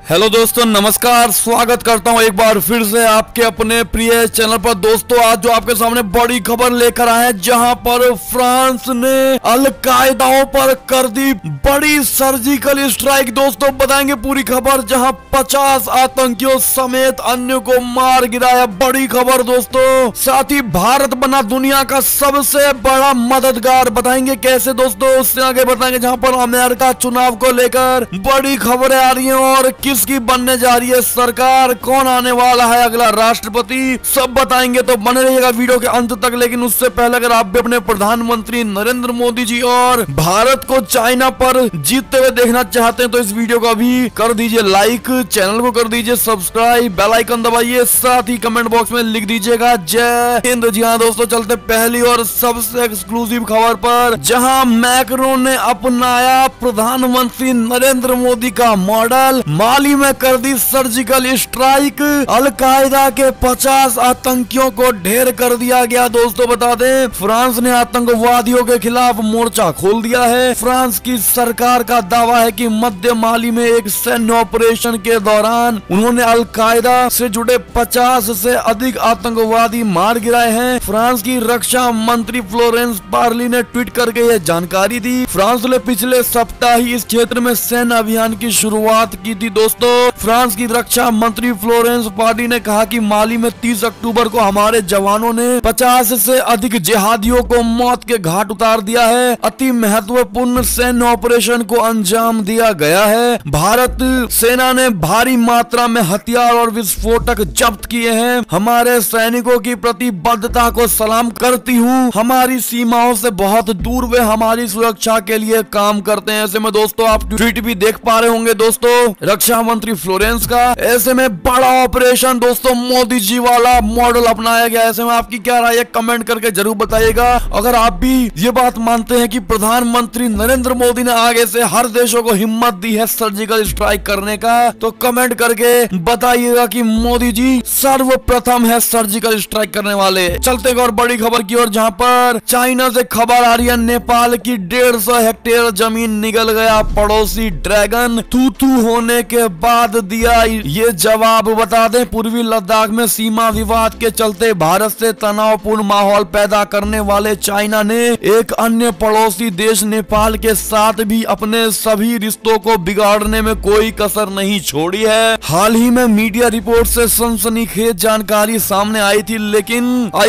Hello दोस्तों, नमस्कार। स्वागत करता हूं एक बार फिर से आपके अपने प्रिय चैनल पर। दोस्तों, आज जो आपके सामने बड़ी खबर लेकर आए हैं, जहां पर फ्रांस ने अल-कायदाओं पर कर दी बड़ी सर्जिकल स्ट्राइक। दोस्तों, बताएंगे पूरी खबर, जहां 50 आतंकियों समेत अन्य को मार गिराया। बड़ी खबर दोस्तों। साथ ही भारत बना दुनिया का सबसे बड़ा मददगार। बताएंगे कैसे दोस्तों, उससे आगे बताएंगे। जहां पर अमेरिका चुनाव को लेकर बड़ी खबरें आ रही है और किसकी बनने जा रही है सरकार, कौन आने वाला है अगला राष्ट्रपति, सब बताएंगे। तो बने रहिएगा वीडियो के अंत तक। लेकिन उससे पहले अगर आप भी अपने प्रधानमंत्री नरेंद्र मोदी जी और भारत को चाइना पर जीतते हुए देखना चाहते हैं तो इस वीडियो को अभी कर दीजिए लाइक, चैनल को कर दीजिए सब्सक्राइब, बेल आइकन दबाइए, साथ ही कमेंट बॉक्स में लिख दीजिएगा जय हिंद। जी हाँ दोस्तों, चलते पहली और सबसे एक्सक्लूसिव खबर पर, जहां मैक्रो ने अपनाया प्रधानमंत्री नरेंद्र मोदी का मॉडल। माली में कर दी सर्जिकल स्ट्राइक। अल-कायदा के 50 आतंकियों को ढेर कर दिया गया। दोस्तों, बता दें, फ्रांस ने आतंकवादियों के खिलाफ मोर्चा खोल दिया है। फ्रांस की सरकार का दावा है कि मध्य माली में एक सैन्य ऑपरेशन के दौरान उन्होंने अल-कायदा से जुड़े 50 से अधिक आतंकवादी मार गिराए हैं। फ्रांस की रक्षा मंत्री फ्लोरेंस पार्ली ने ट्वीट करके यह जानकारी दी। फ्रांस ने पिछले सप्ताह ही इस क्षेत्र में सैन्य अभियान की शुरुआत की थी। दोस्तों, फ्रांस की रक्षा मंत्री फ्लोरेंस पार्ली ने कहा कि माली में 30 अक्टूबर को हमारे जवानों ने 50 से अधिक जिहादियों को मौत के घाट उतार दिया है। अति महत्वपूर्ण सैन्य ऑपरेशन को अंजाम दिया गया है। भारत सेना ने भारी मात्रा में हथियार और विस्फोटक जब्त किए हैं। हमारे सैनिकों की प्रतिबद्धता को सलाम करती हूँ। हमारी सीमाओं से बहुत दूर वे हमारी सुरक्षा के लिए काम करते हैं। ऐसे में दोस्तों, आप ट्वीट भी देख पा रहे होंगे दोस्तों, रक्षा मंत्री फ्लोरेंस का। ऐसे में बड़ा ऑपरेशन दोस्तों मोदी जी वाला मॉडल अपनाया गया। ऐसे में आपकी क्या राय है, कमेंट करके जरूर बताइएगा। अगर आप भी ये बात मानते हैं कि प्रधानमंत्री नरेंद्र मोदी ने आगे से हर देशों को हिम्मत दी है सर्जिकल स्ट्राइक करने का, तो कमेंट करके बताइएगा कि मोदी जी सर्वप्रथम है सर्जिकल स्ट्राइक करने वाले। चलते और बड़ी खबर की ओर, जहां पर चाइना से खबर आ रही है, नेपाल की 150 हेक्टेयर जमीन निगल गया। पड़ोसी ड्रैगन तू होने के बाद दिया ये जवाब। बता दें, पूर्वी लद्दाख में सीमा विवाद के चलते भारत से तनावपूर्ण माहौल पैदा करने वाले चाइना ने एक अन्य पड़ोसी देश नेपाल के साथ भी अपने सभी रिश्तों को बिगाड़ने में कोई कसर नहीं छोड़ी है। हाल ही में मीडिया रिपोर्ट से सनसनीखेज जानकारी सामने आई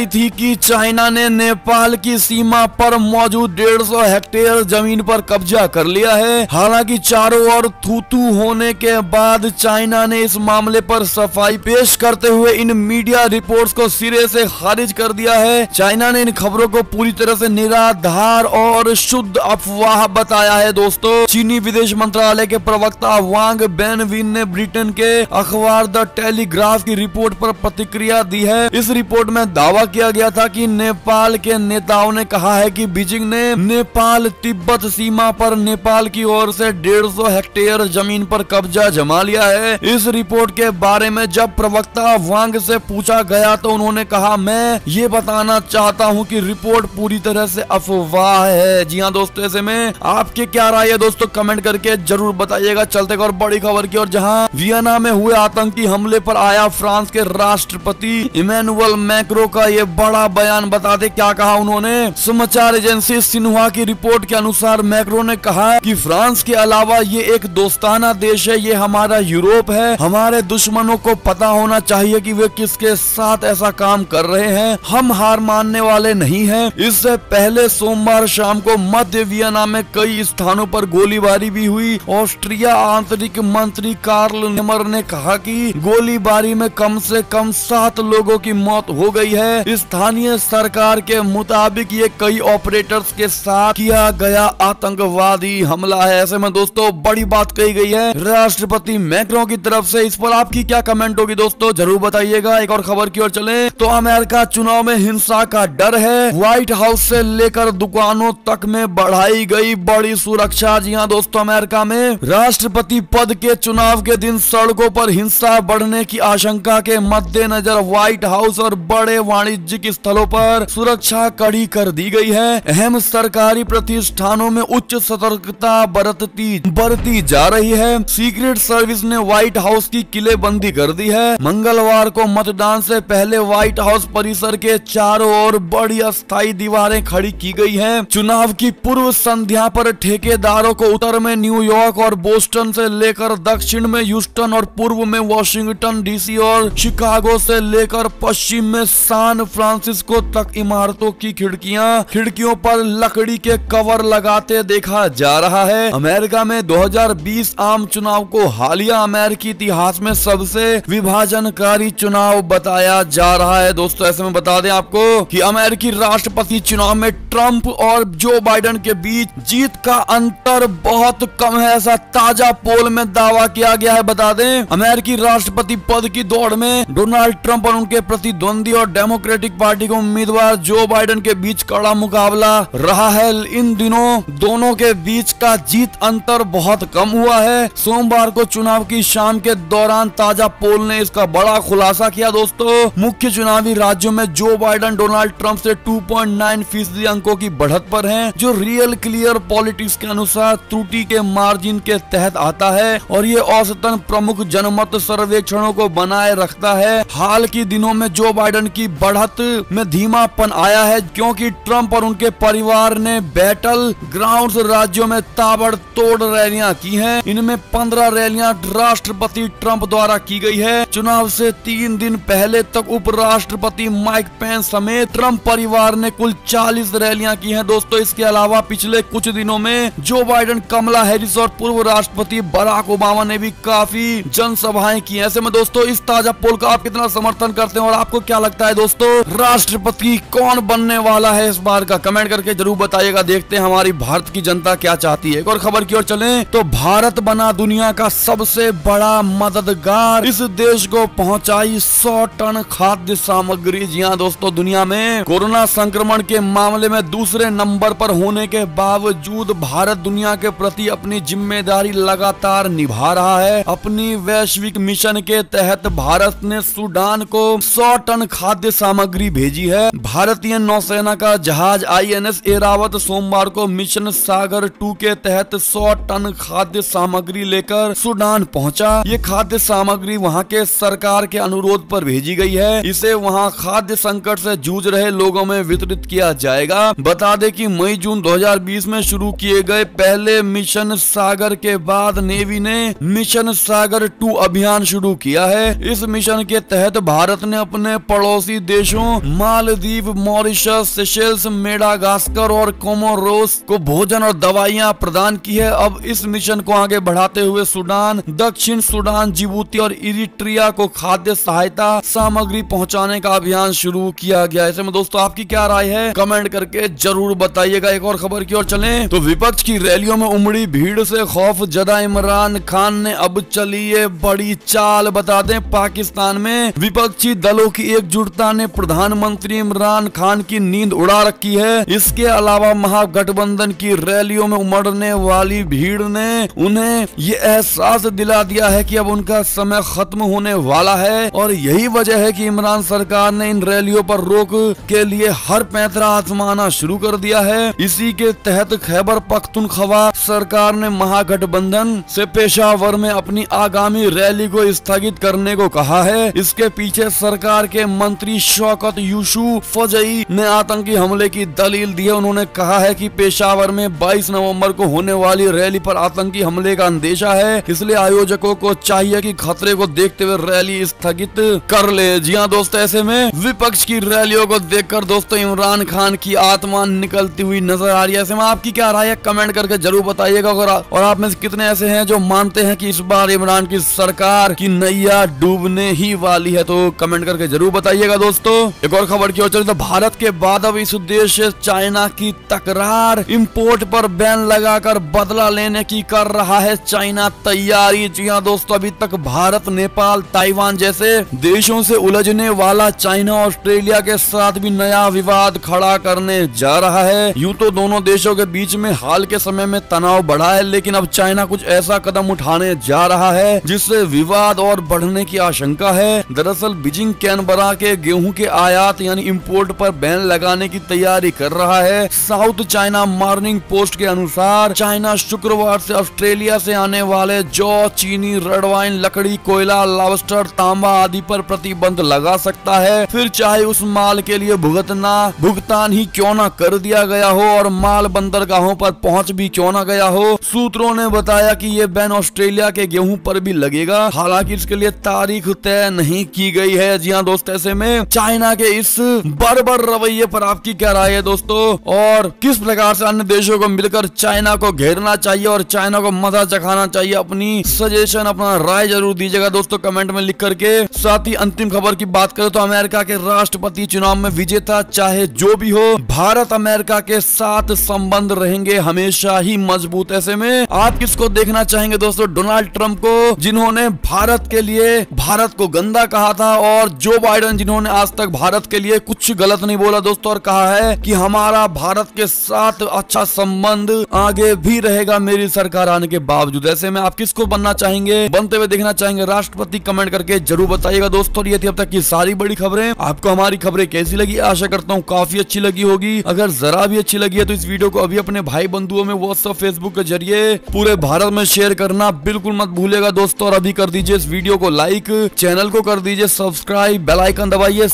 थी कि चाइना ने नेपाल की सीमा पर मौजूद 150 हेक्टेयर जमीन पर कब्जा कर लिया है। हालांकि चारों ओर थू होने के बाद चाइना ने इस मामले पर सफाई पेश करते हुए इन मीडिया रिपोर्ट्स को सिरे से खारिज कर दिया है। चाइना ने इन खबरों को पूरी तरह से निराधार और शुद्ध अफवाह बताया है। दोस्तों, चीनी विदेश मंत्रालय के प्रवक्ता वांग बेनविन ने ब्रिटेन के अखबार द टेलीग्राफ की रिपोर्ट पर प्रतिक्रिया दी है। इस रिपोर्ट में दावा किया गया था कि नेपाल के नेताओं ने कहा है कि बीजिंग ने नेपाल तिब्बत सीमा पर नेपाल की ओर से 150 हेक्टेयर जमीन पर कब्जा जमा लिया है। इस रिपोर्ट के बारे में जब प्रवक्ता वांग से पूछा गया तो उन्होंने कहा, मैं ये बताना चाहता हूँ कि रिपोर्ट पूरी तरह से अफवाह है। जी हाँ दोस्तों, ऐसे में आपके क्या राय है दोस्तों, कमेंट करके जरूर बताइएगा। चलते और बड़ी खबर की ओर, जहाँ वियना में हुए आतंकी हमले पर आया फ्रांस के राष्ट्रपति इमैनुअल मैक्रो का ये बड़ा बयान। बता दे क्या कहा उन्होंने। समाचार एजेंसी सिन्हुआ की रिपोर्ट के अनुसार मैक्रो ने कहा कि फ्रांस के अलावा ये एक दोस्ताना देश है, ये हमारा यूरोप है। हमारे दुश्मनों को पता होना चाहिए कि वे किसके साथ ऐसा काम कर रहे हैं। हम हार मानने वाले नहीं हैं। इससे पहले सोमवार शाम को मध्य वियना में कई स्थानों पर गोलीबारी भी हुई। ऑस्ट्रिया आंतरिक मंत्री कार्ल नेमर ने कहा कि गोलीबारी में कम से कम 7 लोगों की मौत हो गई है। स्थानीय सरकार के मुताबिक ये कई ऑपरेटर्स के साथ किया गया आतंकवादी हमला है। ऐसे में दोस्तों बड़ी बात कही गई है राष्ट्रपति मैक्रो की तरफ से। इस पर आपकी क्या कमेंट होगी दोस्तों, जरूर बताइएगा। एक और खबर की ओर चलें तो अमेरिका चुनाव में हिंसा का डर है। व्हाइट हाउस से लेकर दुकानों तक में बढ़ाई गई बड़ी सुरक्षा। जी हाँ दोस्तों, अमेरिका में राष्ट्रपति पद के चुनाव के दिन सड़कों पर हिंसा बढ़ने की आशंका के मद्देनजर व्हाइट हाउस और बड़े वाणिज्यिक स्थलों पर सुरक्षा कड़ी कर दी गई है। अहम सरकारी प्रतिष्ठानों में उच्च सतर्कता बरती जा रही है। सीक्रेट सर्विस ने व्हाइट हाउस की किलेबंदी कर दी है। मंगलवार को मतदान से पहले व्हाइट हाउस परिसर के चारों ओर बड़ी अस्थायी दीवारें खड़ी की गई हैं। चुनाव की पूर्व संध्या पर ठेकेदारों को उत्तर में न्यूयॉर्क और बोस्टन से लेकर दक्षिण में ह्यूस्टन और पूर्व में वॉशिंगटन डीसी और शिकागो से लेकर पश्चिम में सैन फ्रांसिस्को तक इमारतों की खिड़कियों पर लकड़ी के कवर लगाते देखा जा रहा है। अमेरिका में 2020 आम चुनाव को हालिया अमेरिकी इतिहास में सबसे विभाजनकारी चुनाव बताया जा रहा है। दोस्तों ऐसे में बता दें आपको कि अमेरिकी राष्ट्रपति चुनाव में ट्रंप और जो बाइडेन के बीच जीत का अंतर बहुत कम है, ऐसा ताजा पोल में दावा किया गया है। बता दें अमेरिकी राष्ट्रपति पद की दौड़ में डोनाल्ड ट्रंप और उनके प्रतिद्वंदी और डेमोक्रेटिक पार्टी के उम्मीदवार जो बाइडेन के बीच कड़ा मुकाबला रहा है। इन दिनों दोनों के बीच का जीत अंतर बहुत कम हुआ है। सोमवार को चुनाव की शाम के दौरान ताजा पोल ने इसका बड़ा खुलासा किया। दोस्तों मुख्य चुनावी राज्यों में जो बाइडेन डोनाल्ड ट्रंप से 2.9% अंकों की बढ़त पर हैं, जो रियल क्लियर पॉलिटिक्स के अनुसार त्रुटि के मार्जिन के तहत आता है और ये औसतन प्रमुख जनमत सर्वेक्षणों को बनाए रखता है। हाल के दिनों में जो बाइडेन की बढ़त में धीमापन आया है क्योंकि ट्रंप और उनके परिवार ने बैटल ग्राउंड्स राज्यों में ताबड़तोड़ रैलियां की हैं। इनमें 15 रैलियां राष्ट्रपति ट्रंप द्वारा की गई है। चुनाव से 3 दिन पहले तक उपराष्ट्रपति माइक पेंस समेत ट्रंप परिवार ने कुल 40 रैलियां की हैं। दोस्तों इसके अलावा पिछले कुछ दिनों में जो बाइडेन, कमला हैरिस और पूर्व राष्ट्रपति बराक ओबामा ने भी काफी जनसभाएं की। ऐसे में दोस्तों इस ताजा पोल का आप कितना समर्थन करते हैं और आपको क्या लगता है दोस्तों राष्ट्रपति कौन बनने वाला है इस बार का, कमेंट करके जरूर बताइएगा। देखते हैं हमारी भारत की जनता क्या चाहती है। एक और खबर की ओर चलें तो भारत बना दुनिया का सबसे बड़ा मददगार, इस देश को पहुंचाई 100 टन खाद्य सामग्री। जी हां दोस्तों, दुनिया में कोरोना संक्रमण के मामले में दूसरे नंबर पर होने के बावजूद भारत दुनिया के प्रति अपनी जिम्मेदारी लगातार निभा रहा है। अपनी वैश्विक मिशन के तहत भारत ने सूडान को 100 टन खाद्य सामग्री भेजी है। भारतीय नौसेना का जहाज INS ऐरावत सोमवार को मिशन सागर 2 के तहत 100 टन खाद्य सामग्री लेकर सूडान पहुंचा। ये खाद्य सामग्री वहां के सरकार के अनुरोध पर भेजी गई है। इसे वहां खाद्य संकट से जूझ रहे लोगों में वितरित किया जाएगा। बता दें कि मई जून 2020 में शुरू किए गए पहले मिशन सागर के बाद नेवी ने मिशन सागर 2 अभियान शुरू किया है। इस मिशन के तहत भारत ने अपने पड़ोसी देशों मालदीव, मॉरिशस, सेशेल्स, मेडागास्कर और कोमोरोस को भोजन और दवाइयां प्रदान की है। अब इस मिशन को आगे बढ़ाते हुए सूडान, दक्षिण सूडान, जिबूती और इरिट्रिया को खाद्य सहायता सामग्री पहुंचाने का अभियान शुरू किया गया। ऐसे में दोस्तों आपकी क्या राय है, कमेंट करके जरूर बताइएगा। एक और खबर की ओर चलें तो विपक्ष की रैलियों में उमड़ी भीड़ से खौफ जदा इमरान खान ने अब चली ये बड़ी चाल। बता दें पाकिस्तान में विपक्षी दलों की एकजुटता ने प्रधानमंत्री इमरान खान की नींद उड़ा रखी है। इसके अलावा महागठबंधन की रैलियों में उमड़ने वाली भीड़ ने उन्हें ये एहसास दिला दिया है कि अब उनका समय खत्म होने वाला है और यही वजह है कि इमरान सरकार ने इन रैलियों पर रोक के लिए हर पैंतरा आजमाना शुरू कर दिया है। इसी के तहत खैबर पख्तूनख्वा सरकार ने महागठबंधन से पेशावर में अपनी आगामी रैली को स्थगित करने को कहा है। इसके पीछे सरकार के मंत्री शौकत यूसुफ फजई ने आतंकी हमले की दलील दी है। उन्होंने कहा है कि पेशावर में 22 नवंबर को होने वाली रैली पर आतंकी हमले का अंदेशा है, इसलिए आयोजकों को चाहिए कि खतरे को देखते हुए रैली स्थगित कर ले। जी हां दोस्तों, ऐसे में विपक्ष की रैलियों को देखकर दोस्तों इमरान खान की आत्मा निकलती हुई नजर आ रही है। ऐसे में आपकी क्या राय है, कमेंट करके जरूर बताइएगा। और आप में से कितने ऐसे हैं जो मानते हैं कि इस बार इमरान की सरकार की नैया डूबने ही वाली है, तो कमेंट करके जरूर बताइएगा। दोस्तों एक और खबर की ओर चलते, भारत के बाद अब इस देश से चाइना की तकरार, इंपोर्ट पर बैन लगाकर बदला लेने की कर रहा है चाइना तैयारी। जी हां दोस्तों, अभी तक भारत, नेपाल, ताइवान जैसे देशों से उलझने वाला चाइना ऑस्ट्रेलिया के साथ भी नया विवाद खड़ा करने जा रहा है। यूं तो दोनों देशों के बीच में हाल के समय में तनाव बढ़ा है, लेकिन अब चाइना कुछ ऐसा कदम उठाने जा रहा है जिससे विवाद और बढ़ने की आशंका है। दरअसल बीजिंग कैनबरा के गेहूं के आयात यानी इंपोर्ट पर बैन लगाने की तैयारी कर रहा है। साउथ चाइना मॉर्निंग पोस्ट के अनुसार चाइना शुक्रवार से ऑस्ट्रेलिया से आने वाले जौ, चीनी, रेड वाइन, लकड़ी, कोयला, लॉबस्टर, तांबा आदि पर प्रतिबंध लगा सकता है। फिर चाहे उस माल के लिए भुगतान ही क्यों न कर दिया गया हो और माल बंदरगाहों पर पहुंच भी क्यों न गया हो। सूत्रों ने बताया कि ये बैन ऑस्ट्रेलिया के गेहूं पर भी लगेगा, हालांकि इसके लिए तारीख तय नहीं की गई है। जी हाँ दोस्त, ऐसे में चाइना के इस बर्बर रवैये पर आपकी क्या राय है दोस्तों, और किस प्रकार से अन्य देशों को मिलकर चाइना को घेरना चाहिए और चाइना को मजा चखाना चाहिए? अपनी सजेशन, अपना राय जरूर दीजिएगा दोस्तों कमेंट में लिख करके। साथ ही अंतिम खबर की बात करें तो अमेरिका के राष्ट्रपति चुनाव में विजेता चाहे जो भी हो, भारत अमेरिका के साथ संबंध रहेंगे हमेशा ही मजबूत। ऐसे में आप किसको देखना चाहेंगे दोस्तों, डोनाल्ड ट्रंप को जिन्होंने भारत के लिए भारत को गंदा कहा था, और जो बाइडेन जिन्होंने आज तक भारत के लिए कुछ गलत नहीं बोला दोस्तों और कहा है कि हमारा भारत के साथ अच्छा संबंध आगे भी रहेगा मेरी सरकार आने के बावजूद। ऐसे में आप किसको बनना चाहेंगे, बनते हुए देखना चाहेंगे राष्ट्रपति? कमेंट करके जरूर बताइएगा दोस्तों। ये थी अब तक की सारी बड़ी खबरें। आपको हमारी खबरें कैसी लगी? आशा करता हूँ काफी अच्छी लगी होगी। अगर जरा भी अच्छी लगी है तो इस वीडियो को अभी अपने भाई बंधुओं में व्हाट्सएप, फेसबुक के जरिए पूरे भारत में शेयर करना बिल्कुल मत भूलिएगा दोस्तों। और अभी कर दीजिए इस वीडियो को लाइक, चैनल को कर दीजिए सब्सक्राइब, बेल आइकन दबाइए।